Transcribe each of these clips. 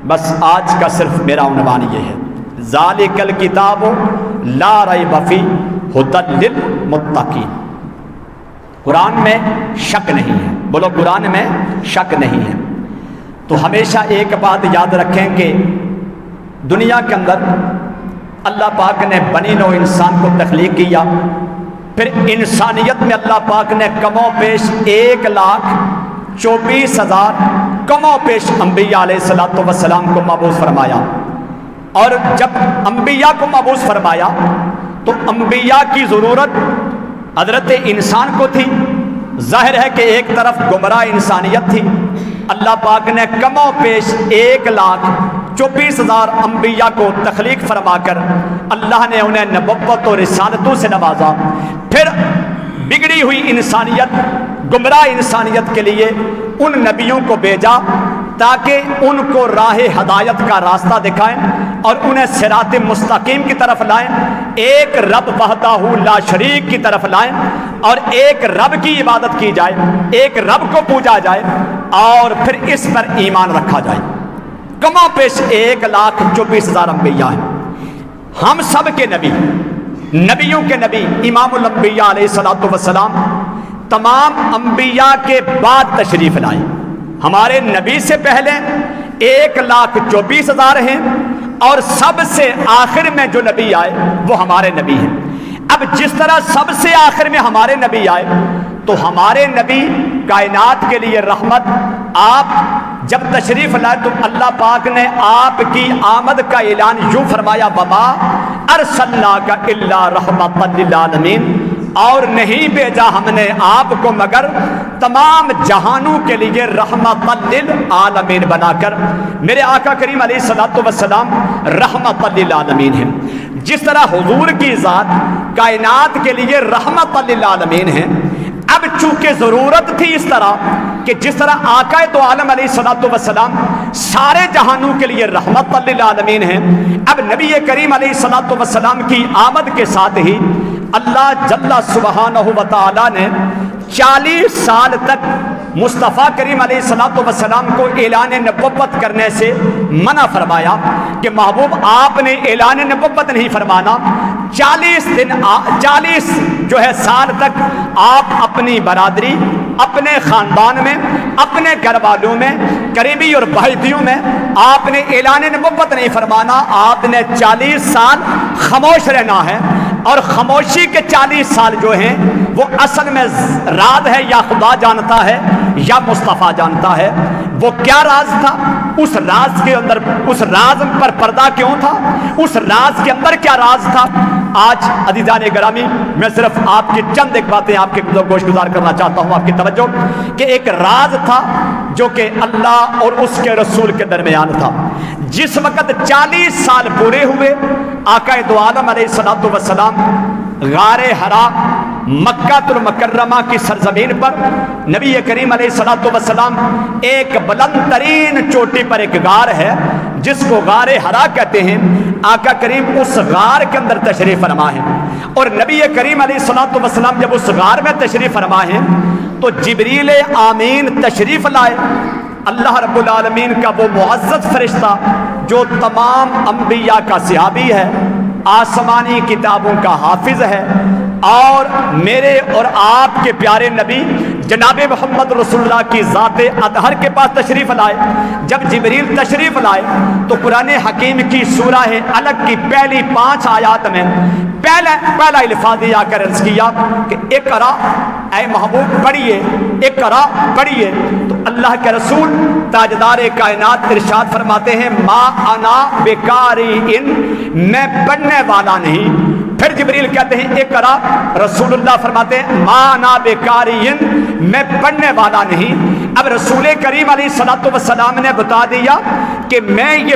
بس آج کا صرف میرا عنوان یہ ہے، ذالک الکتاب لا ریب فیہ ھدی للمتقین۔ قرآن میں شک نہیں ہے، بولو قرآن میں شک نہیں ہے۔ تو ہمیشہ ایک بات یاد رکھیں کہ دنیا کے اندر اللہ پاک نے بنی نوع انسان کو تخلیق کیا، پھر انسانیت میں اللہ پاک نے کم و بیش 1,24,000 کم و بیش انبیاء علیہ السلام کو مبعوث فرمایا، اور جب انبیاء کو مبعوث فرمایا تو انبیاء کی ضرورت حضرت انسان کو تھی۔ ظاہر ہے کہ ایک طرف گمراہ انسانیت تھی، اللہ پاک نے کم و بیش 1,24,000 انبیاء کو تخلیق فرما کر اللہ نے انہیں نبوت و رسالتوں سے نوازا، پھر بگڑی ہوئی انسانیت، گمراہ انسانیت کے لیے ان نبیوں کو بھیجا تاکہ ان کو راہ ہدایت کا راستہ دکھائیں اور انہیں صراط مستقیم کی طرف لائیں، ایک رب وحدہ لا شریک کی طرف لائیں، اور ایک رب کی عبادت کی جائے، ایک رب کو پوجا جائے، اور پھر اس پر ایمان رکھا جائے۔ کم و بیش 1,24,000 انبیاء ہیں۔ ہم سب کے نبی، نبیوں کے نبی امام الانبیاء علیہ السلام تمام انبیاء کے بعد تشریف لائے۔ ہمارے نبی سے پہلے 1,24,000 ہیں، اور سب سے آخر میں جو نبی آئے وہ ہمارے نبی ہیں۔ اب جس طرح سب سے آخر میں ہمارے نبی آئے تو ہمارے نبی کائنات کے لیے رحمت، آپ جب تشریف لائے تو اللہ پاک نے آپ کی آمد کا اعلان یوں فرمایا، وما ارسلناک الا رحمۃ للعالمین، اور نہیں بھیجا ہم نے آپ کو مگر تمام جہانوں کے لیے رحمت للعالمین بنا کر۔ میرے آقا کریم علیہ السلام رحمت للعالمین ہیں۔ جس طرح حضور کی ذات کائنات کے لیے رحمت للعالمین ہیں، اب چونکہ ضرورت تھی اس طرح کہ جس طرح آقا تو عالم علیہ السلام سارے جہانوں کے لیے رحمت للعالمین ہیں، اب نبی کریم علیہ السلام کی آمد کے ساتھ ہی اللہ جل سبحانہ و تعالی نے 40 سال تک مصطفیٰ کریم علیہ السلام کو اعلان نبوت کرنے سے منع فرمایا کہ محبوب آپ نے اعلان نبوت نہیں فرمانا، 40 سال تک آپ اپنی برادری، اپنے خاندان میں، اپنے گھر والوں میں، قریبی اور بعیدیوں میں آپ نے اعلان نبوت نہیں فرمانا، آپ نے 40 سال خاموش رہنا ہے۔ اور خاموشی کے 40 سال جو ہیں وہ اصل میں راز ہے، یا خدا جانتا ہے یا مصطفیٰ جانتا ہے۔ وہ کیا راز تھا؟ اس راز کے اندر، اس راز پر پردہ کیوں تھا؟ اس راز کے اندر کیا راز تھا؟ آج عزیزان گرامی میں صرف آپ کی چند ایک باتیں آپ کے گوش گزار کرنا چاہتا ہوں آپ کی توجہ، کہ ایک راز تھا جو کہ اللہ اور اس کے رسول کے درمیان تھا۔ جس وقت 40 سال پورے ہوئے، آقا دو عالم علیہ السلام غار حرا مکہ المکرمہ کی سرزمین پر، نبی کریم علیہ السلام ایک بلند ترین چوٹی پر ایک غار ہے جس کو غار حرا کہتے ہیں، آقا کریم اس غار کے اندر تشریف فرما ہے۔ اور نبی کریم علیہ السلام جب اس غار میں تشریف فرما ہے تو جبریل آمین تشریف لائے، اللہ رب العالمین کا وہ معزز فرشتہ جو تمام انبیاء کا صحابی ہے، آسمانی کتابوں کا حافظ ہے، اور میرے اور آپ کے پیارے نبی جناب محمد رسول اللہ کی ذات اطہر کے پاس تشریف لائے۔ جب جبریل تشریف لائے تو قرآن حکیم کی سورہ الگ کی پہلی 5 آیات میں پہلا الفاظ یہ آ کر عرض کیا کہ اقرا، اے محبوب پڑھیے، اقرا پڑھیے۔ تو اللہ کے رسول تاجدار کائنات ارشاد فرماتے ہیں، ما انا بقاری، میں پڑھنے والا نہیں۔ پھر جبریل کہتے ہیں اقرا، رسول اللہ فرماتے ہیں ما انا بقاری، میں پڑھنے والا نہیں۔ اب رسول کریم علیہ السلام نے بتا دیا کہ میں یہ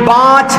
5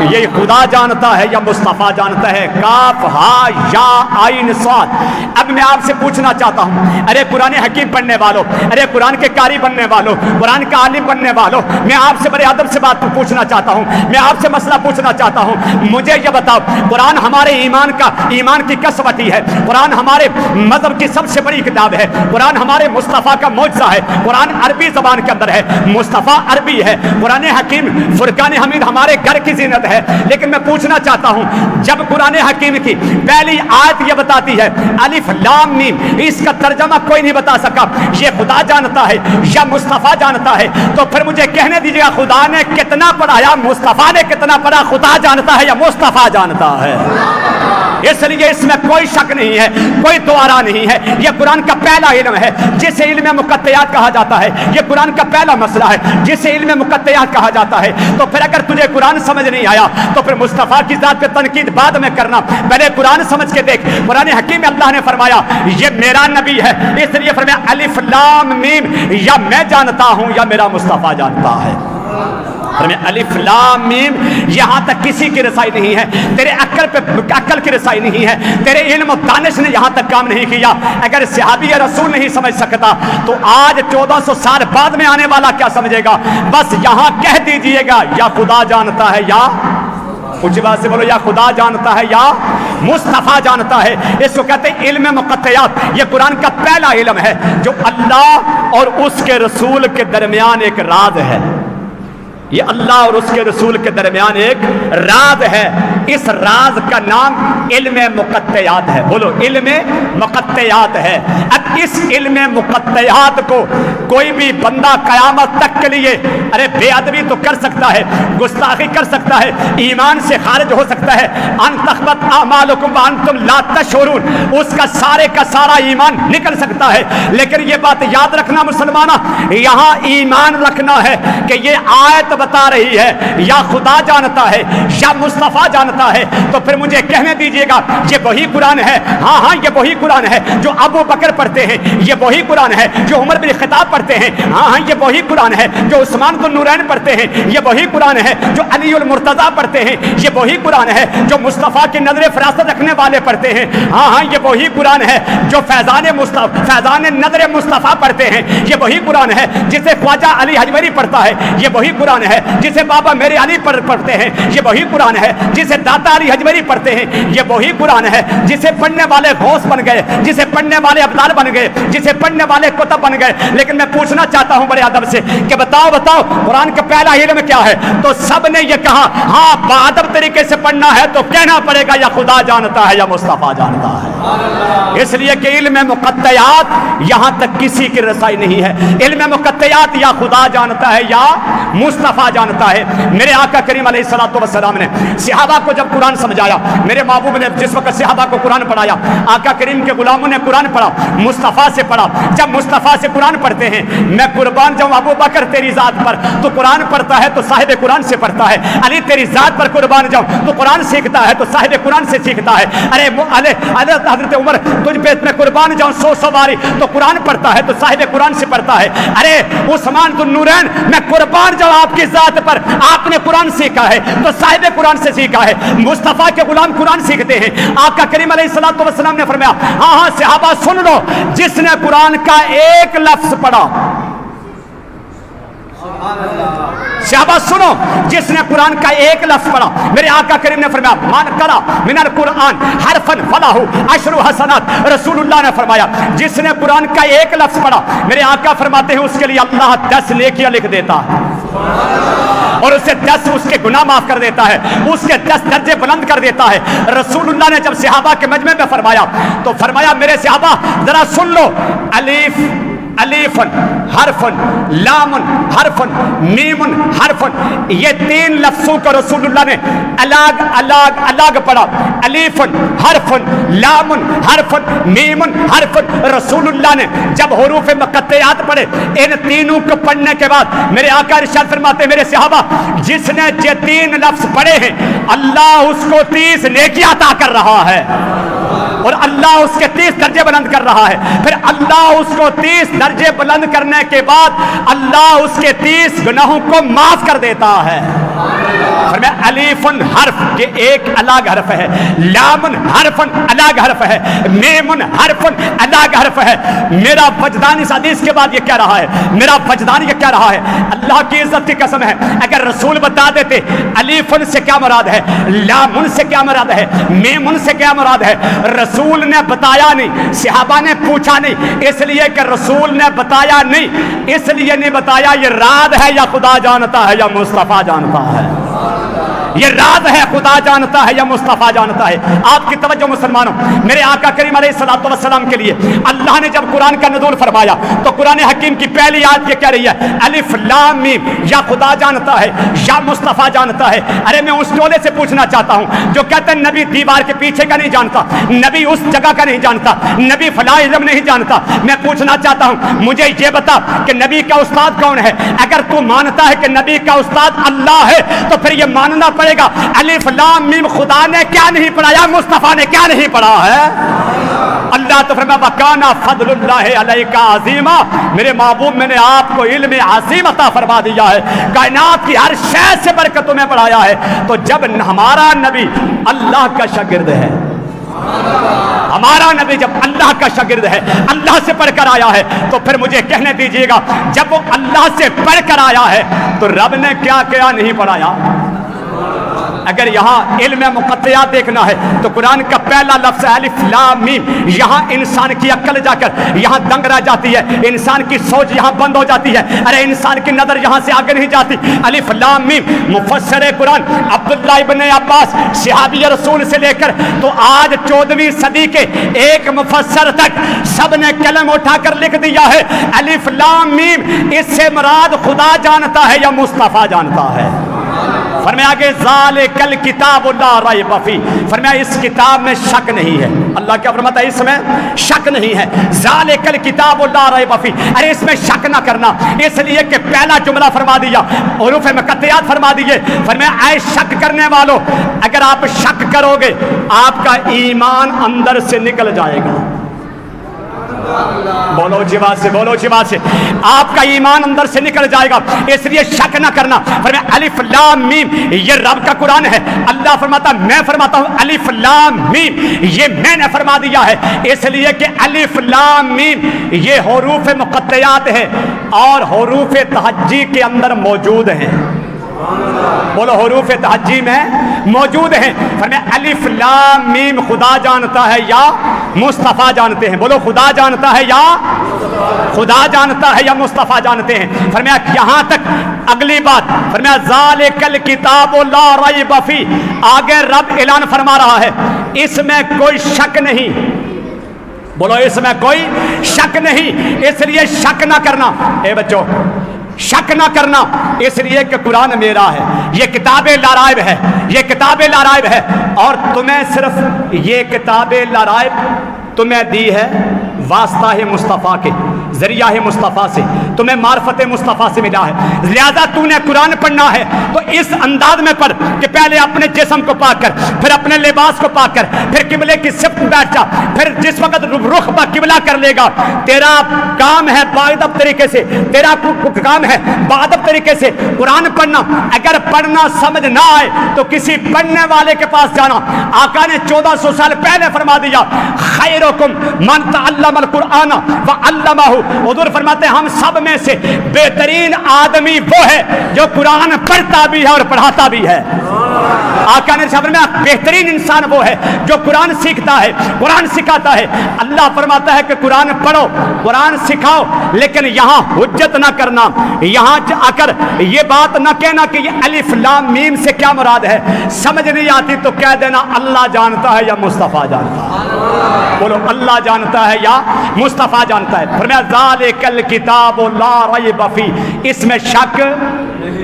یہ خدا جانتا ہے یا مصطفیٰ جانتا ہے؟ کاف ہا یا عین صاد۔ اب میں آپ سے پوچھنا چاہتا ہوں، ارے قرآن حکیم پڑھنے والوں، ارے قرآن کے قاری بننے والوں، قرآن کا عالم بننے والوں، میں آپ سے بڑے ادب سے بات پوچھنا چاہتا ہوں، میں آپ سے مسئلہ پوچھنا چاہتا ہوں، مجھے یہ بتاؤ، قرآن ہمارے ایمان کی کسوٹی ہے، قرآن ہمارے مذہب کی سب سے بڑی کتاب ہے، قرآن ہمارے مصطفیٰ کا معجزہ ہے، قرآن عربی زبان کے اندر ہے، مصطفیٰ عربی ہے، قرآن حکیم فرقان حمید ہمارے گھر کی زینت ہے۔ لیکن میں پوچھنا چاہتا ہوں، جب قرآن حکیم کی پہلی آیت یہ بتاتی ہے الف لام میم، اس کا ترجمہ کوئی نہیں بتا سکا، یہ خدا جانتا ہے یا مصطفیٰ جانتا ہے، تو پھر مجھے کہنے دیجیے گا خدا نے کتنا پڑھا یا مصطفیٰ نے کتنا پڑھا؟ خدا جانتا ہے یا مصطفیٰ جانتا ہے؟ اس لیے اس میں کوئی شک نہیں ہے، کوئی دوارا نہیں ہے، یہ قرآن کا پہلا علم ہے جسے علم مقطعات کہا جاتا ہے، یہ قرآن کا پہلا مسئلہ ہے جسے علم مقطعات کہا جاتا ہے۔ تو پھر اگر تجھے قرآن سمجھ نہیں آیا تو پھر مصطفیٰ کی ذات پہ تنقید بعد میں کرنا، پہلے قرآن سمجھ کے دیکھ۔ قرآن حکیم میں اللہ نے فرمایا یہ میرا نبی ہے، اس لیے فرمایا الف لام میم، یا میں جانتا ہوں یا میرا مصطفیٰ جانتا ہے۔ الف لام میم، یہاں تک کسی کی رسائی نہیں ہے، تیرے عقل کی رسائی نہیں ہے، تیرے علم و دانش نے یہاں تک کام نہیں کیا۔ اگر صحابی رسول نہیں سمجھ سکتا تو آج 1400 سال بعد میں آنے والا کیا سمجھے گا؟ بس یہاں کہہ دیجئے گا یا خدا جانتا ہے یا کچھ بات سے بولو، یا خدا جانتا ہے یا مصطفیٰ جانتا ہے۔ اس کو کہتے ہیں علم مقطعات۔ یہ قرآن کا پہلا علم ہے جو اللہ اور اس کے رسول کے درمیان ایک راز ہے، یہ اللہ اور اس کے رسول کے درمیان ایک راز ہے۔ اس راز کا نام علم مقطعات ہے، بولو علم مقطعات ہے۔ اب اس علم مقطعات کو کوئی بھی بندہ قیامت تک کے لیے ارے بے ادبی تو کر سکتا ہے، گستاخی کر سکتا ہے، ایمان سے خارج ہو سکتا ہے، ان تخبط اعمالکم وانتم لا تشعرون، اس کا سارا ایمان نکل سکتا ہے۔ لیکن یہ بات یاد رکھنا مسلمانہ، یہاں ایمان رکھنا ہے کہ یہ آیت بتا رہی ہے یا خدا جانتا ہے یا مصطفیٰ جانتا ہے، تو پھر مجھے کہنے دیجئے گا یہ وہی قرآن ہے، ہاں یہ وہی قرآن ہے جو ابو بکر پڑھتے ہیں، یہ وہی قرآن ہے جو عمر بن خطاب پڑھتے ہیں، ہاں یہ وہی قرآن ہے جو عثمان بن نورین پڑھتے ہیں، یہ وہی قرآن ہے جو علی المرتضیٰ پڑھتے ہیں، یہ وہی قرآن ہے جو مصطفیٰ کی نظر فراست رکھنے والے پڑھتے ہیں، ہاں یہ وہی قرآن ہے جو فیضان نظر مصطفیٰ پڑھتے ہیں، یہ وہی قرآن ہے جسے خواجہ علی حجویری پڑھتا ہے، یہ وہی قرآن ہے جسے بابا میرے علی پڑھتے ہیں، یہ وہی قرآن ہے جسے داتا علی حجویری پڑھتے ہیں، یہ وہی قرآن ہے جسے پڑھنے والے غوث بن گئے، جسے پڑھنے والے ابدال بن گئے، جسے پڑھنے والے کتب بن گئے۔ لیکن میں پوچھنا چاہتا ہوں بڑے ادب سے کہ بتاؤ قرآن کا پہلا علم کیا ہے؟ تو سب نے یہ کہا ہاں بادب طریقے سے پڑھنا ہے تو کہنا پڑے گا یا خدا جانتا ہے یا مصطفیٰ جانتا ہے۔ اس لیے کہ علم مقطعات یہاں تک کسی کی رسائی نہیں ہے، علم مقطعات یا خدا جانتا ہے یا مصطفیٰ جانتا ہے۔ میرے آقا کریم علیہ الصلوۃ والسلام نے صحابہ کو جب قرآن سمجھایا، میرے محبوب نے جس وقت صحابہ کو قرآن پڑھایا، آقا کریم کے غلاموں نے قرآن پڑھا، مصطفیٰ سے پڑھا۔ جب مصطفیٰ سے قرآن پڑھتے ہیں، میں قربان جاؤں ابو بکر تیری ذات پر، تو قرآن پڑھتا ہے تو صاحب قرآن سے پڑھتا ہے، علی تیری ذات پر قربان جاؤں تو قرآن سیکھتا ہے تو صاحب قرآن سے سیکھتا ہے، ارے حضرت عمر تجھ پہ میں قربان جاؤں 100 سواری تو قرآن پڑھتا ہے تو صاحب قرآن سے پڑھتا ہے، ارے عثمان بن نورین میں قربان جاؤں آپ کی ذات پر، آپ نے قرآن سیکھا ہے تو صاحب قرآن سے سیکھا ہے۔ مصطفیٰ کے غلام قرآن سیکھتے ہیں۔ آقا کریم علیہ الصلوۃ والسلام نے فرمایا ہاں صحابہ سن لو، جس نے قرآن کا ایک لفظ پڑھا، صحابہ سنو، جس نے قرآن کا ایک لفظ پڑھا، میرے آقا کریم نے فرمایا من قرأ من القرآن حرفا فلہ 10 حسنات۔ رسول اللہ نے فرمایا جس نے قرآن کا ایک لفظ پڑھا، میرے آقا فرماتے ہیں اس کے لیے اللہ 10 نیکیاں لکھ دیتا ہے اور اسے 10 اس کے گناہ معاف کر دیتا ہے، اس کے 10 درجے بلند کر دیتا ہے۔ رسول اللہ نے جب صحابہ کے مجمع میں فرمایا تو فرمایا میرے صحابہ ذرا سن لو، الف حرف، لام حرف، میم حرف، یہ 3 لفظوں کو رسول اللہ نے الگ پڑھا، الف حرف، لام حرف، میم حرف۔ رسول اللہ نے جب حروف مقطعات پڑھے، ان تینوں کو پڑھنے کے بعد میرے آقا ارشاد فرماتے میرے صحابہ جس نے یہ 3 لفظ پڑھے ہیں اللہ اس کو 30 نیکیاں عطا کر رہا ہے اور اللہ اس کے 30 درجے بلند کر رہا ہے۔ پھر اللہ اس کو 30 درجے بلند کرنے کے بعد اللہ اس کے 30 گناہوں کو معاف کر دیتا ہے۔ فرمایا الیفن حرف یہ ایک الگ حرف ہے، لامن حرفن الگ حرف ہے، میمن حرفن الگ حرف ہے۔ میرا وجدان اس حدیث کے بعد یہ کہہ رہا ہے، میرا وجدان یہ کہہ رہا ہے، اللہ کی عزت کی قسم ہے اگر رسول بتا دیتے الیفن سے کیا مراد ہے، لامن سے کیا مراد ہے، میمن سے کیا مراد ہے، رسول نے بتایا نہیں، صحابہ نے پوچھا نہیں، اس لیے کہ رسول نے بتایا نہیں، اس لیے نہیں بتایا یہ راز ہے یا خدا جانتا ہے یا مصطفیٰ جانتا ہے، یہ راز ہے خدا جانتا ہے یا مصطفیٰ جانتا ہے۔ آپ کی توجہ مسلمانوں، میرے آقا کریم علیہ الصلوۃ والسلام کے لیے اللہ نے جب قرآن کا نزول فرمایا تو قرآن حکیم کی پہلی آیت یہ کہہ رہی ہے الف لام میم، یا خدا جانتا ہے یا مصطفیٰ جانتا ہے۔ ارے میں اس ٹولے سے پوچھنا چاہتا ہوں جو کہتے ہیں نبی دیوار کے پیچھے کا نہیں جانتا، نبی اس جگہ کا نہیں جانتا، نبی فلاں علم نہیں جانتا، میں پوچھنا چاہتا ہوں مجھے یہ بتا کہ نبی کا استاد کون ہے؟ اگر تو مانتا ہے کہ نبی کا استاد اللہ ہے تو پھر یہ ماننا پڑے گا الف لام میم خدا نے کیا نہیں پڑھایا، مصطفیٰ نے کیا نہیں پڑھا ہے؟ اللہ تو فرمایا وَكَانَ فَضْلُ اللَّهِ عَلَيْكَ عَظِيمًا، میرے محبوب میں نے آپ کو علم عظیم عطا فرما دیا ہے، کائنات کی ہر شے سے برکت تمہیں پڑھایا ہے۔ تو جب ہمارا نبی اللہ کا شاگرد ہے، ہمارا نبی جب اللہ کا شاگرد ہے، اللہ سے پڑھ کر آیا ہے، تو پھر مجھے کہنے دیجئے گا جب وہ اللہ سے پڑھ کر آیا ہے تو رب نے کیا کیا نہیں پڑھایا؟ اگر یہاں علم مقطعات دیکھنا ہے تو قرآن کا پہلا لفظ ہے الف لام میم، یہاں انسان کی عقل جا کر یہاں دنگ رہ جاتی ہے، انسان کی سوچ یہاں بند ہو جاتی ہے، ارے انسان کی نظر یہاں سے آگے نہیں جاتی۔ الف لام میم مفسر قرآن عبداللہ ابن عباس صحابی رسول سے لے کر تو آج 14ویں صدی کے ایک مفسر تک سب نے قلم اٹھا کر لکھ دیا ہے الف لام میم، اس سے مراد خدا جانتا ہے یا مصطفیٰ جانتا ہے؟ فرمایا کہ ذالک الکتاب لا ریب فیہ، فرمایا اس کتاب میں شک نہیں ہے۔ اللہ کیا فرماتا ہے؟ اس میں شک نہیں ہے۔ ذالک الکتاب لا ریب فیہ، ارے اس میں شک نہ کرنا، اس لیے کہ پہلا جملہ فرما دیا، حروف مقطعات فرما دیے، فرمایا اے شک کرنے والو اگر آپ شک کرو گے آپ کا ایمان اندر سے نکل جائے گا۔ بولو جی بات سے، بولو جی بات سے، آپ کا ایمان اندر سے نکل جائے گا، اس لیے شک نہ کرنا۔ فرمایا الف لام میم یہ رب کا قرآن ہے، اللہ فرماتا میں فرماتا ہوں الف لام میم یہ میں نے فرما دیا ہے، اس لیے کہ الف لام میم یہ حروف مقطعات ہے اور حروف تہجی کے اندر موجود ہیں۔ بولو حروف تہجی میں موجود ہیں۔ فرمایا الف لام میم خدا جانتا ہے یا مصطفیٰ جانتے ہیں؟ بولو خدا جانتا ہے یا خدا جانتا ہے یا مصطفیٰ جانتے ہیں؟ فرمایا یہاں تک اگلی بات، فرمایا ذالک الکتاب لا ریب فیہ، آگے رب اعلان فرما رہا ہے اس میں کوئی شک نہیں، بولو اس میں کوئی شک نہیں، اس لیے شک نہ کرنا۔ اے بچوں شک نہ کرنا، اس لیے کہ قرآن میرا ہے، یہ کتاب لا رائب ہے، یہ کتاب لا رائب ہے، اور تمہیں صرف یہ کتاب لا رائب تمہیں دی ہے واسطہ مصطفیٰ کے، ذریعہ مصطفیٰ سے، تمہیں معرفت مصطفیٰ سے ملا ہے، لہذا تو نے قرآن پڑھنا ہے تو اس انداز میں پڑھ کہ پہلے اپنے جسم کو پاک کر، پھر اپنے لباس کو پاک کر، پھر قبلے کی صف بیٹھ جا، پھر جس وقت رخ با قبلہ کر لے گا تیرا کام ہے باادب طریقے سے، تیرا کام ہے باادب طریقے سے قرآن پڑھنا۔ اگر پڑھنا سمجھ نہ آئے تو کسی پڑھنے والے کے پاس جانا۔ آقا نے 1400 سال پہلے فرما دیا خیرکم من تعلم القرآن وعلمہ، حضور فرماتے ہیں ہم سب میں سے بہترین آدمی وہ ہے جو قرآن پڑھتا بھی ہے اور پڑھاتا بھی ہے۔ آقا نے فرمایا بہترین انسان وہ ہے جو قرآن سیکھتا ہے، قرآن سکھاتا ہے۔ اللہ فرماتا ہے کہ قرآن پڑھو، قرآن سکھاؤ، لیکن یہاں حجت نہ کرنا، یہاں آ کر یہ بات نہ کہنا کہ یہ الف لام میم سے کیا مراد ہے، سمجھ نہیں آتی تو کہہ دینا اللہ جانتا ہے یا مصطفیٰ جانتا ہے۔ بولو اللہ جانتا ہے یا مصطفیٰ جانتا ہے۔ فرمایا ذالک الکتاب لا ریب فیہ، اس میں شک،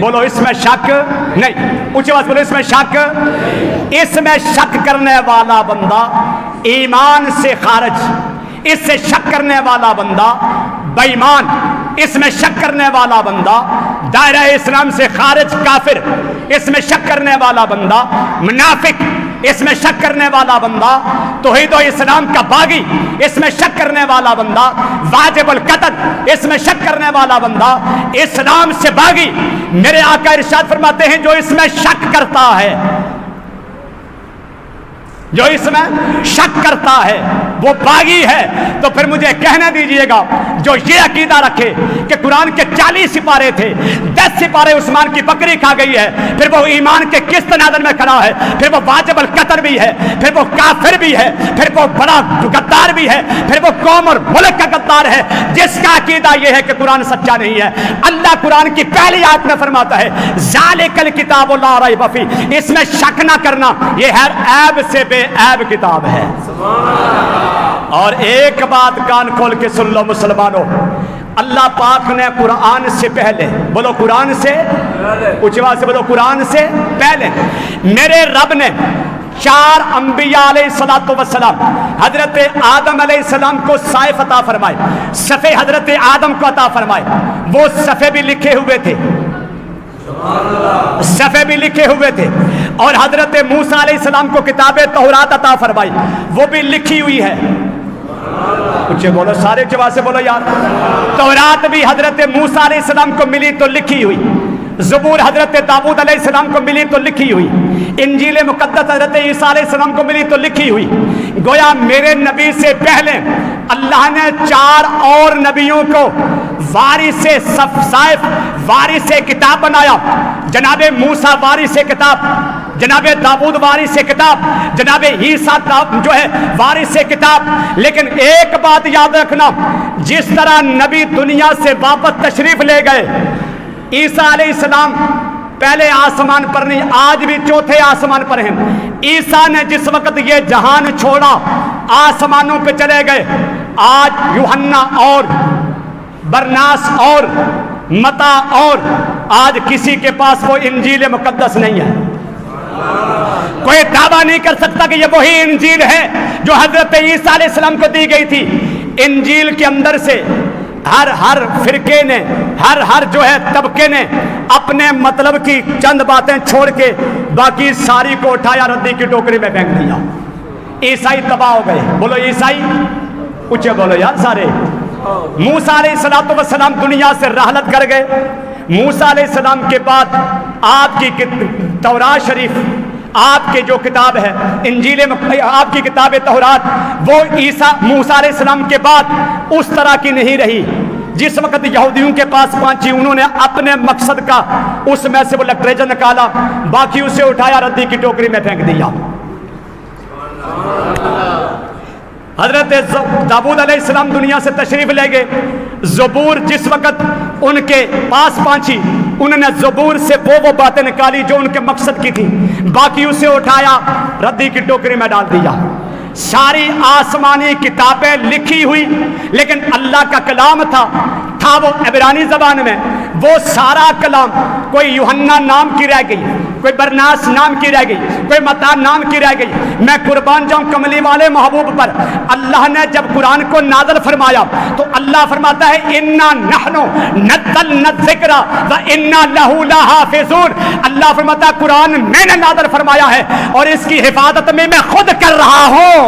بولو اس میں شک نہیں، اونچی آواز بولو اس میں شک، اس میں شک کرنے والا بندہ ایمان سے خارج، اس سے شک کرنے والا بندہ بے ایمان، اس میں شک کرنے والا بندہ دائرہ اسلام سے خارج کافر، اس میں شک کرنے والا بندہ منافق، اس میں شک کرنے والا بندہ توحید و اسلام کا باغی، اس میں شک کرنے والا بندہ واجب القتل، اس میں شک کرنے والا بندہ اسلام سے باغی۔ میرے آقا ارشاد فرماتے ہیں جو اس میں شک کرتا ہے، جو اس میں شک کرتا ہے وہ باغی ہے۔ تو پھر مجھے کہنے دیجئے گا جو یہ عقیدہ رکھے کہ قرآن کے 40 سپارے تھے، 10 سپارے عثمان کی بکری کھا گئی ہے، پھر وہ ایمان کے کس تناظر میں کھڑا ہے، پھر وہ واجب القتل بھی ہے، پھر وہ کافر بھی ہے، پھر وہ بڑا غدار بھی ہے، پھر وہ قوم اور ملک کا غدار ہے، جس کا عقیدہ یہ ہے کہ قرآن سچا نہیں ہے، اللہ قرآن کی پہلی آیت میں فرماتا ہے ذالک الکتاب لا ریب فیہ، اس میں شک نہ کرنا، یہ ہر عیب سے بے عیب کتاب ہے۔ اور ایک بات کان کھول کے سن لو مسلمانوں، اللہ پاک نے قرآن سے پہلے، بولو قرآن سے اونچی آواز سے بولو، قرآن سے پہلے میرے رب نے 4 انبیاء علیہ السلام، حضرت آدم علیہ السلام کو صحائف عطا فرمائے، صفحے حضرت آدم کو عطا فرمائے، وہ صفحے بھی لکھے ہوئے تھے، صفحے بھی لکھے ہوئے تھے، اور حضرت موسیٰ علیہ السلام کو کتاب تورات عطا فرمائی، وہ بھی لکھی ہوئی ہے۔ کچھ بولو، سارے جواب سے بولو یار۔ تورات بھی حضرت موسیٰ علیہ السلام کو ملی تو لکھی ہوئی، زبور حضرت داؤد علیہ السلام کو ملی تو لکھی ہوئی، انجیل مقدس حضرت عیسیٰ علیہ السلام کو ملی تو لکھی ہوئی۔ گویا میرے نبی سے پہلے اللہ نے 4 اور نبیوں کو وارث صحائف، وارث کتاب بنایا۔ جناب موسیٰ وارث کتاب، جناب داؤد وارث کتاب، جناب عیسیٰ جو ہے وارث کتاب۔ لیکن ایک بات یاد رکھنا، جس طرح نبی دنیا سے واپس تشریف لے گئے، عیسیٰ علیہ السلام پہلے آسمان پر نہیں، آج بھی چوتھے آسمان پر ہیں۔ عیسیٰ نے جس وقت یہ جہان چھوڑا آسمانوں پہ چلے گئے، آج یوحنا اور برناس اور متی اور آج کسی کے پاس وہ انجیل مقدس نہیں ہے۔ کوئی دعویٰ نہیں کر سکتا کہ یہ وہی انجیل ہے جو حضرت عیسیٰ علیہ السلام کو دی گئی تھی۔ انجیل کے اندر سے ہر فرقے نے، ہر جو ہے طبقے نے اپنے مطلب کی چند باتیں چھوڑ کے باقی ساری کو اٹھایا، ردی کی ٹوکری میں پھینک دیا۔ عیسائی تباہ ہو گئے، بولو عیسائی اونچے بولو یار سارے۔ موسیٰ علیہ السلام دنیا سے رحلت کر گئے۔ موسیٰ علیہ السلام کے بعد آپ کی تورات شریف، آپ کے جو کتاب ہے انجیل، آپ کی کتاب تورات، وہ موسیٰ علیہ السلام کے بعد اس طرح کی نہیں رہی۔ جس وقت یہودیوں کے پاس پہنچی، انہوں نے اپنے مقصد کا اس میں سے وہ لٹریچر نکالا، باقی اسے اٹھایا، ردی کی ٹوکری میں پھینک دیا۔ حضرت داؤد علیہ السلام دنیا سے تشریف لے گئے، زبور جس وقت ان کے پاس پہنچی، انہوں نے زبور سے وہ باتیں نکالی جو ان کے مقصد کی تھی، باقی اسے اٹھایا، ردی کی ٹوکری میں ڈال دیا۔ ساری آسمانی کتابیں لکھی ہوئی، لیکن اللہ کا کلام تھا وہ عبرانی زبان میں، وہ سارا کلام، کوئی یوحنا نام کی رہ گئی، کوئی برناس نام کی رہ گئی، کوئی متی نام کی رہ گئی۔ میں قربان جاؤں کملی والے محبوب پر، اللہ نے جب قرآن کو نازل فرمایا تو اللہ فرماتا ہے انا نحن نزلنا الذکر وانا لہ لحافظون۔ اللہ فرماتا ہے قرآن میں نے نازل فرمایا ہے اور اس کی حفاظت میں خود کر رہا ہوں،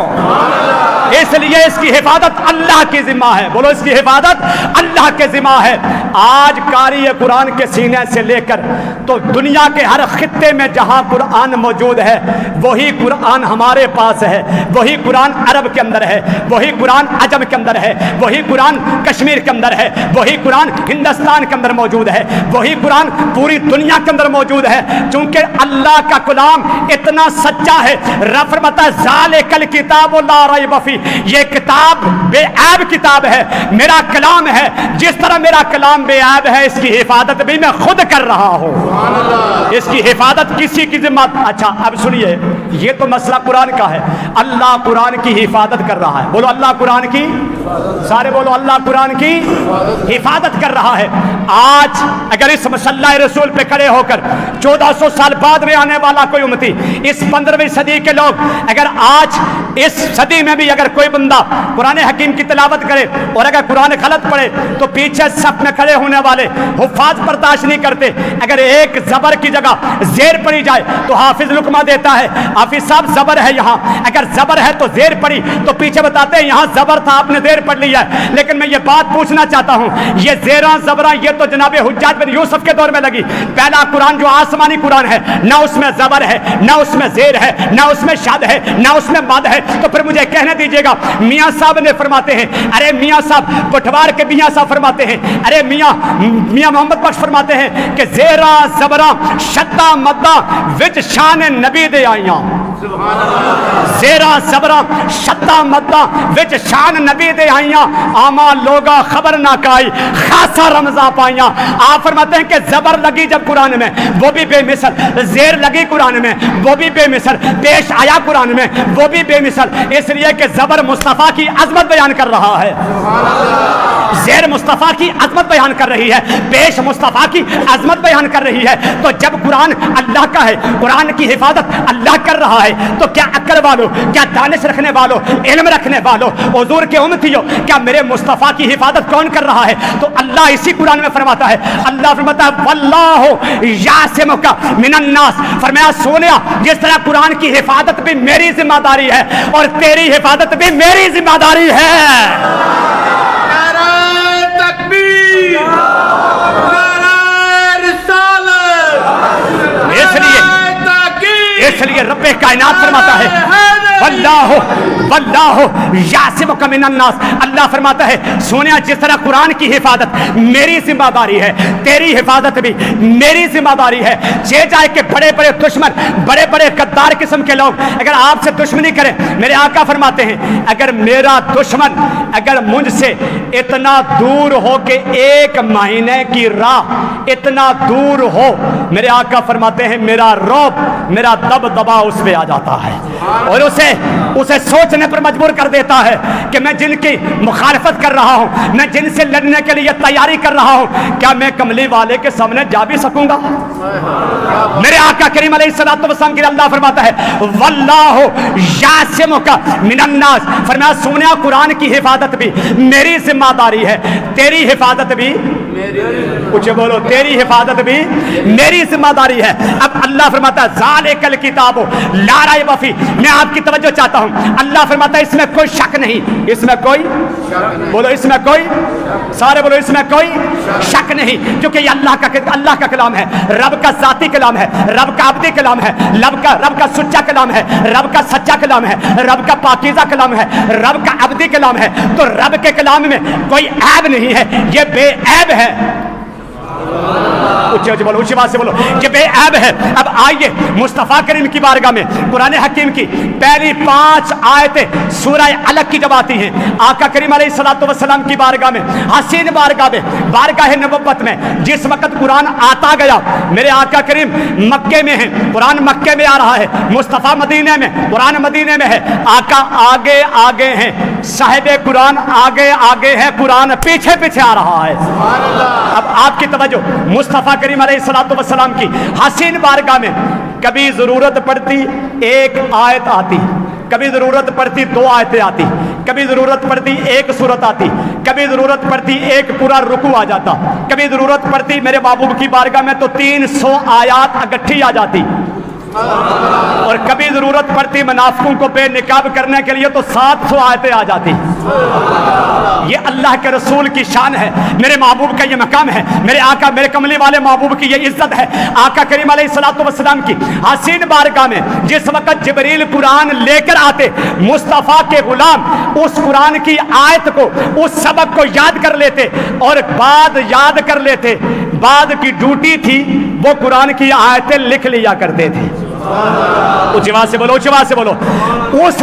اس لیے اس کی حفاظت اللہ کی ذمہ ہے۔ بولو اس کی حفاظت اللہ کے ذمہ ہے۔ آج قاری قرآن کے سینے سے لے کر تو دنیا کے ہر خطے میں جہاں قرآن موجود ہے، وہی قرآن ہمارے پاس ہے، وہی قرآن عرب کے اندر ہے، وہی قرآن عجم کے اندر ہے، وہی قرآن کشمیر کے اندر ہے، وہی قرآن ہندوستان کے اندر موجود ہے، وہی قرآن پوری دنیا کے اندر موجود ہے۔ چونکہ اللہ کا کلام اتنا سچا ہے، رب فرماتا ہے ذالک الکتاب لا ریب فیہ، یہ کتاب بے عیب کتاب ہے، میرا کلام ہے۔ جس طرح میرا کلام بے عیب ہے، اس کی حفاظت بھی میں خود کر رہا ہوں، اس کی حفاظت کسی کی ذمہ۔ اچھا اب سنیے، یہ تو مسئلہ قرآن کا ہے، اللہ قرآن کی حفاظت کر رہا ہے، بولو اللہ قرآن کی سارے بولو اللہ قرآن کی حفاظت کر رہا ہے. آج اگر اس مسلح رسول پہ کھڑے ہو کر 1400 سال بعد میں آنے والا کوئی امتی، اس 15ویں صدی کے لوگ اگر آج اس صدی میں بھی اگر کوئی بندہ قرآن حکیم کی تلاوت کرے اور اگر قرآن غلط پڑھے تو پیچھے صف میں کھڑے ہونے والے حفاظ برداشت نہیں کرتے. اگر ایک زبر کی جگہ زیر پڑی جائے تو حافظ لقمہ دیتا ہے حافظ صاحب زبر ہے یہاں، اگر زبر ہے تو زیر پڑی تو پیچھے بتاتے ہیں یہاں زبر تھا آپ نے زیر پڑھ لیا ہے. لیکن میں یہ بات پوچھنا چاہتا ہوں، یہ زیراں زبراں یہ تو جناب حجاج بن یوسف کے دور میں لگی. پہلا قرآن جو آسمانی قرآن ہے نہ اس میں زبر ہے نہ اس میں زیر ہے نہ اس میں شد ہے نہ اس میں مد ہے. تو پھر مجھے کہنے دیجیے گا میاں صاحب نے فرماتے ہیں، ارے میاں صاحب پٹوار کے میاں صاحب فرماتے ہیں، ارے میاں محمد بخش فرماتے ہیں کہ زیراں زبراں شدہ مدہ وچ شان نبی دے آئیاں. زیراں زبراں شدہ مدہ وچ شان نبی دے آئیاں، آما لوگا خبر نہ کائی خاصا رمضان پائیاں. آپ فرماتے ہیں کہ زبر لگی جب قرآن میں وہ بھی بے مثل، زیر لگی قرآن میں وہ بھی بے مثل، پیش آیا قرآن میں وہ بھی بے مثل. اس لیے کہ زبر مصطفیٰ کی عظمت بیان کر رہا ہے، زیر مصطفیٰ کی عظمت بیان کر رہی ہے، پیش مصطفیٰ کی عظمت بیان کر رہی ہے. تو جب قرآن اللہ کا ہے، قرآن کی حفاظت اللہ کر رہا ہے، تو کیا عقل والو، کیا دانش رکھنے والو، علم رکھنے والو، حضور کے امتیو، کیا میرے مصطفیٰ کی حفاظت کون کر رہا ہے؟ تو اللہ اسی قرآن میں فرماتا ہے، اللہ فرماتا ہے واللہ یعصمک من الناس. فرمایا سونیا جس طرح قرآن کی حفاظت بھی میری ذمہ داری ہے اور تیری حفاظت بھی میری ذمہ داری ہے. اس لیے رب کائنات فرماتا ہے واللہ یعصمک من الناس. اللہ فرماتا ہے سونیا جس طرح قرآن کی حفاظت میری ذمہ داری ہے، تیری حفاظت بھی میری ذمہ داری ہے. یہ جائے کہ بڑے بڑے دشمن، بڑے بڑے غدار قسم کے لوگ اگر آپ سے دشمنی کریں، میرے آقا فرماتے ہیں اگر میرا دشمن اگر مجھ سے اتنا دور ہو کہ 1 مہینے کی راہ اتنا دور ہو، میرے آقا فرماتے ہیں میرا رعب، میرا دبدبا اس پہ آ جاتا ہے اور اسے سوچنے پر مجبور کر دیتا ہے کہ میں جن کی مخالفت کر رہا ہوں، میں جن سے لڑنے کے لیے تیاری کر رہا ہوں، کیا میں کملی والے کے سامنے جا بھی سکوں گا؟ میرے آقا کریم علیہ الصلوۃ والسلام کے اللہ فرماتا ہے واللہ یعصمک من الناس. فرمایا سونیا قرآن کی حفاظت بھی میری ذمہ داری ہے، تیری حفاظت بھی کچھ بولو، تیری حفاظت بھی میری ذمہ داری ہے. اب اللہ فرماتا ہے ذالک الکتاب لا ریب فیہ. میں آپ کی توجہ چاہتا ہوں، اللہ فرماتا ہے اس میں کوئی شک نہیں، اس میں کوئی بولو، اس میں کوئی، سارے بولو اس میں کوئی شک نہیں، کیونکہ یہ اللہ کا کلام ہے، رب کا ذاتی کلام ہے، رب کا ابدی کلام ہے، رب کا سچا کلام ہے، رب کا سچا کلام ہے، رب کا پاکیزہ کلام ہے، رب کا ابدی کلام ہے. تو رب کے کلام میں کوئی عیب نہیں ہے، یہ بے عیب ہے. بولو اونچی بات سے بولو، یہ بے عیب ہے. اب آئیے مصطفیٰ کریم کی بارگاہ میں قرآن حکیم کی پہلی 5 آیتیں سورہ علق کی جب آتی ہیں، آقا کریم علیہ الصلوۃ والسلام کی بارگاہ میں، حسین بارگاہ میں، بارگاہ نبوت میں جس وقت قرآن آتا گیا، میرے آقا کریم مکے میں ہیں، قرآن مکے میں آ رہا ہے، مصطفیٰ مدینے میں، قرآن مدینے میں ہے، آقا آگے آگے ہیں، صاحب قرآن آگے آگے ہے، قرآن پیچھے پیچھے آ رہا ہے. اب آپ کی توجہ مصطفیٰ کریم علیہ الصلوۃ والسلام کی حسین بارگاہ میں کبھی ضرورت پڑتی 1 آیت آتی، کبھی ضرورت پڑتی 2 آیتیں آتی، کبھی ضرورت پڑتی 1 سورت آتی، کبھی ضرورت پڑتی 1 پورا رکوع آ جاتا، کبھی ضرورت پڑتی میرے محبوب کی بارگاہ میں تو 300 آیات اکٹھی آ جاتی، اور کبھی ضرورت پڑتی منافقوں کو بے نقاب کرنے کے لیے تو 700 آیتیں آ جاتی. یہ اللہ کے رسول کی شان ہے، میرے محبوب کا یہ مقام ہے، میرے آقا میرے کملی والے محبوب کی یہ عزت ہے. آقا کریم علیہ الصلوۃ والسلام کی حسین بارگاہ میں جس وقت جبریل قرآن لے کر آتے، مصطفیٰ کے غلام اس قرآن کی آیت کو، اس سبق کو یاد کر لیتے اور بعد یاد کر لیتے. بعد کی ڈیوٹی تھی وہ قرآن کی آیتیں لکھ لیا کرتے تھے. اونچی آواز سے بولو، اونچی آواز سے بولو. اس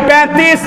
35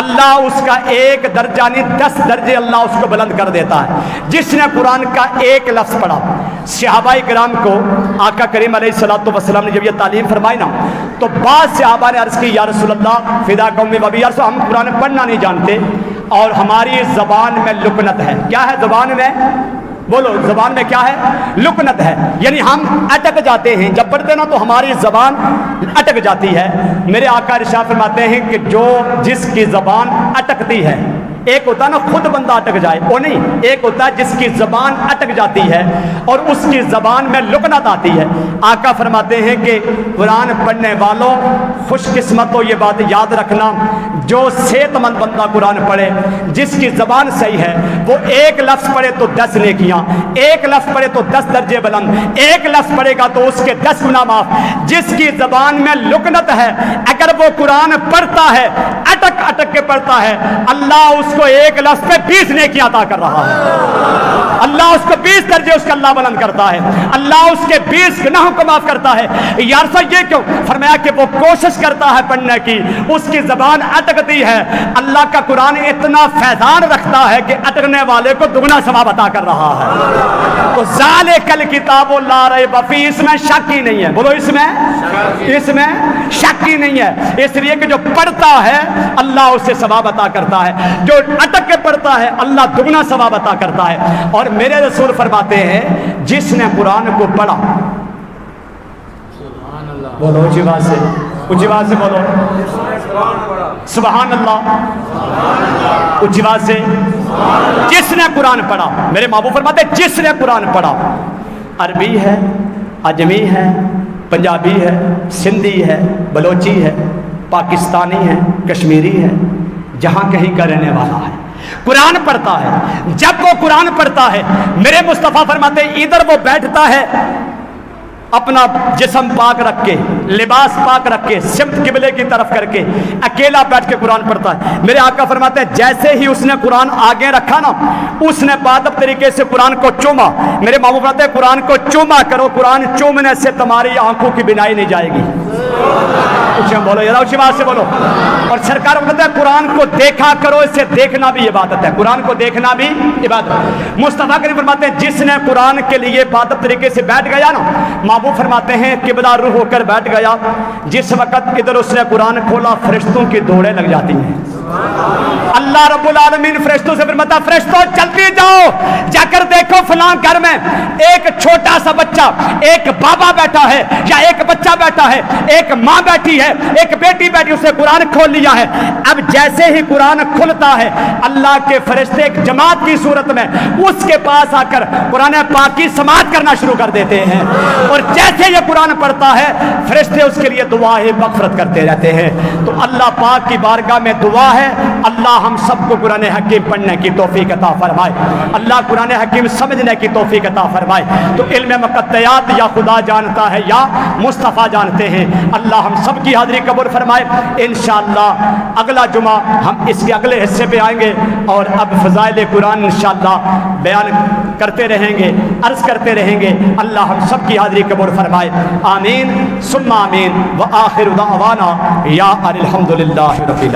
اللہ اس کا ایک درجہ نہیں 10 درجے اللہ اس کو بلند کر دیتا ہے جس نے قرآن کا ایک لفظ پڑھا۔ صحابہ کرام کو آقا کریم علیہ الصلوۃ والسلام نے جب یہ تعلیم فرمائی نا تو بعض صحابہ نے عرض کی یا رسول اللہ فداک امی و ابی، یا رسول ہم قرآن پڑھنا نہیں جانتے اور ہماری زبان میں لکنت ہے۔ کیا ہے زبان میں؟ بولو، زبان میں کیا ہے؟ لکنت ہے، یعنی ہم اٹک جاتے ہیں جب پڑھتے نا تو ہماری زبان اٹک جاتی ہے۔ میرے آقا ارشاد فرماتے ہیں کہ جس کی زبان اٹکتی ہے، ایک ہوتا ہے نا خود بندہ اٹک جائے، وہ نہیں، ایک ہوتا ہے جس کی زبان اٹک جاتی ہے اور اس کی زبان میں لکنت آتی ہے۔ آقا فرماتے ہیں کہ قرآن پڑھنے والوں خوش قسمت ہو، یہ بات یاد رکھنا، جو صحت مند بندہ قرآن پڑھے، جس کی زبان صحیح ہے، وہ ایک لفظ پڑھے تو 10 نیکیاں، ایک لفظ پڑھے تو 10 درجے بلند، ایک لفظ پڑھے گا تو اس کے 10 گناہ معاف۔ جس کی زبان میں لکنت ہے، اگر وہ قرآن پڑھتا ہے اٹک اٹک کے پڑھتا ہے، اللہ اس کو ایک لفظ پہ 20 نیکیاں عطا کر رہا ہے، اللہ اس کو 20 درجے اس کا اللہ بلند کرتا ہے، اللہ اس کے 20 گناہوں کو معاف کرتا ہے۔ یار صاحب یہ کیوں؟ فرمایا کہ وہ کوشش کرتا ہے پڑھنے کی، اس کی زبان اٹکتی ہے، اللہ کا قرآن اتنا فیضان رکھتا ہے کہ اٹکنے والے کو دگنا ثواب عطا کر رہا ہے۔ تو ذالک الکتاب لا ریب فیہ، اس میں شک ہی نہیں ہے، بولو اس میں شک ہی نہیں ہے، اس لیے کہ جو پڑھتا ہے اللہ اسے ثواب عطا کرتا ہے، جو اٹک کے پڑھتا ہے اللہ دگنا ثواب عطا کرتا ہے۔ اور میرے رسول فرماتے ہیں جس نے قرآن کو پڑھا، بولو اونچی آواز سے بولو سبحان اللہ، اونچی آواز سے، جس نے قرآن پڑھا، میرے محبوب فرماتے ہیں جس نے قرآن پڑھا، عربی ہے، اجمی ہے، پنجابی ہے، سندھی ہے، بلوچی ہے، پاکستانی ہے، کشمیری ہے، جہاں کہیں کا رہنے والا ہے، قرآن پڑھتا ہے۔ جب وہ قرآن پڑھتا ہے، میرے مصطفیٰ فرماتے ہیں ادھر وہ بیٹھتا ہے اپنا جسم پاک رکھ کے، لباس پاک رکھ کے، سمت قبلے کی طرف کر کے اکیلا بیٹھ کے قرآن پڑھتا ہے۔ میرے آقا فرماتے ہیں جیسے ہی اس نے قرآن آگے رکھا نا، اس نے بادب طریقے سے قرآن کو چوما۔ میرے محبوب فرماتے ہیں قرآن کو چوما کرو، قرآن چومنے سے تمہاری آنکھوں کی بینائی نہیں جائے گی۔ بولو ذرا اونچی آواز سے بولو۔ اور سرکار کہتے ہیں قرآن کو دیکھا کرو، اس سے دیکھنا بھی عبادت ہے، قرآن کو دیکھنا بھی عبادت ہے۔ مصطفیٰ کریم فرماتے ہیں جس نے قرآن کے لیے بادب طریقے سے بیٹھ گیا نا، محبوب فرماتے ہیں قبلہ رخ ہو کر بیٹھ گیا، جس وقت ادھر اس نے قرآن کھولا فرشتوں کی دوڑیں لگ جاتی ہیں۔ اللہ رب العالمین فرشتوں سے فرماتا فرشتوں جلدی جاؤ، جا کر دیکھو فلاں گھر میں ایک چھوٹا سا بچہ، ایک بابا بیٹھا ہے یا ایک بچہ بیٹھا ہے، ایک ماں بیٹھی ہے، ایک بیٹی بیٹھی، اسے قرآن کھول لیا ہے۔ اب جیسے ہی قرآن کھلتا ہے، اللہ کے فرشتے ایک جماعت کی صورت میں اس کے پاس آ کر قرآن پاک کی سماعت کرنا شروع کر دیتے ہیں، اور جیسے یہ قرآن پڑھتا ہے فرشتے اس کے لیے دعائیں مغفرت کرتے رہتے ہیں۔ تو اللہ پاک کی بارگاہ میں دعا ہے اللہ ہم سب کو قرآن حکیم پڑھنے کی توفیق عطا فرمائے، اللہ قرآن حکیم سمجھنے کی توفیق عطا فرمائے۔ تو علم مقطعات یا خدا جانتا ہے یا مصطفیٰ جانتے ہیں، اللہ ہم سب کی حاضری قبول فرمائے۔ انشاءاللہ اگلا جمعہ ہم اس کے اگلے حصے پہ آئیں گے اور اب فضائل قرآن انشاءاللہ بیان کرتے رہیں گے، عرض کرتے رہیں گے۔ اللہ ہم سب کی حاضری قبول فرمائے، آمین ثم آمین، وآخر دعوانا یا الحمدللہ رب العالمین۔